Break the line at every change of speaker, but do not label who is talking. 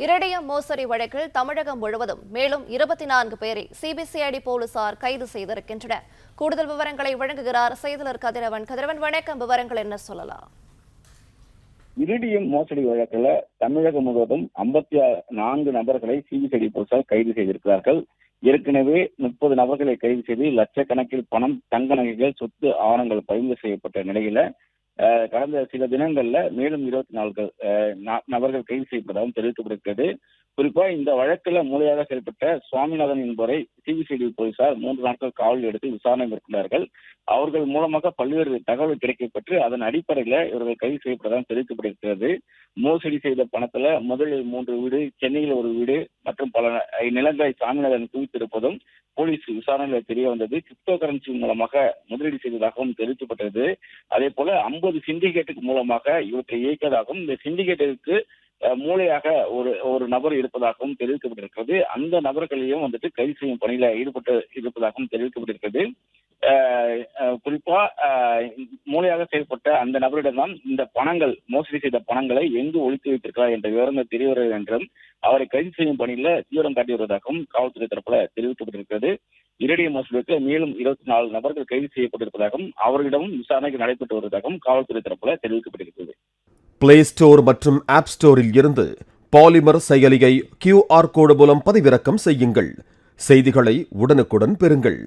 இரடியம் மோசடி வழக்கில் தமிழகம் முழுவதும் மேலும் 24 பேரை சிபிசிஐடி போலீசார் கைது செய்திருக்கின்றனர். கூடுதல் விவரங்களை வழங்குகிறார் செய்தியாளர் கதிரவன். வணக்கம். விவரங்கள் என்ன சொல்லலாம்?
இரடியம் மோசடி வழக்கில் தமிழகம் முழுவதும் 54 நபர்களை சிபிசிஐடி போலீசார் கைது செய்திருக்கிறார்கள். ஏற்கனவே 30 நபர்களை கைது செய்து லட்சக்கணக்கில் பணம், தங்க நகைகள், சொத்து ஆவணங்கள் பறிமுதல் செய்யப்பட்ட நிலையில கடந்த சில தினங்கள்ல மேலும் 24 நபர்கள் கைது செய்யப்பட்டதாகவும் தெரிவிக்கப்பட்டிருக்கிறது. குறிப்பா இந்த வழக்குல மூளையாக செயல்பட்ட சுவாமிநாதன் என்பவரை சிபிசிஐடி போலீசார் 3 நாட்கள் காவலில் எடுத்து விசாரணை மேற்கொண்டார்கள். அவர்கள் மூலமாக பல்வேறு தகவல் கிடைக்கப்பட்டு அதன் அடிப்படையில இவர்கள் கைது செய்யப்பட்டதாகவும் தெரிவிக்கப்பட்டிருக்கிறது. மோசடி செய்த பணத்துல முதலில் 3 வீடு, சென்னையில் ஒரு வீடு மற்றும் பல நிலங்களை சாமிநாதன் குவித்திருப்பதும் போலீஸ் விசாரணையில் தெரிய வந்தது. கிரிப்டோ கரன்சி மூலமாக முதலீடு செய்ததாகவும் தெரிவிக்கப்பட்டது. அதே போல 50 சிண்டிகேட்டுக்கு மூலமாக இவற்றை இயக்கியதாகவும், இந்த சிண்டிகேட்டுக்கு மூளையாக ஒரு நபர் இருப்பதாகவும் தெரிவிக்கப்பட்டிருக்கிறது. அந்த நபர்களையும் கைது செய்யும் பணியில ஈடுபட்டு இருப்பதாகவும் தெரிவிக்கப்பட்டிருக்கிறது. குறிப்பா மூளையாக செயல்பட்ட அந்த நபரிடம்தான் இந்த பணங்கள், மோசடி செய்த பணங்களை எங்கு ஒழித்து வைத்திருக்கிறார் என்ற விவரங்கள் தெரிய வருகிறது என்றும் அவரை கைது செய்யும் பணியில தீவிரம் காட்டி வருவதாகவும் காவல்துறை தரப்புல தெரிவிக்கப்பட்டிருக்கிறது. இரடியம் மோசடிக்கு மேலும் 24 நபர்கள் கைது செய்யப்பட்டிருப்பதாகவும் அவர்களிடமும் விசாரணைகள் நடைபெற்று வருவதாகவும் காவல்துறை தரப்புல தெரிவிக்கப்பட்டிருக்கிறது.
பிளே ஸ்டோர் மற்றும் ஆப் ஸ்டோரில் இருந்து பாலிமர் செயலியை QR கோடு மூலம் பதிவிறக்கம் செய்யுங்கள். செய்திகளை உடனுக்குடன் பெறுங்கள்.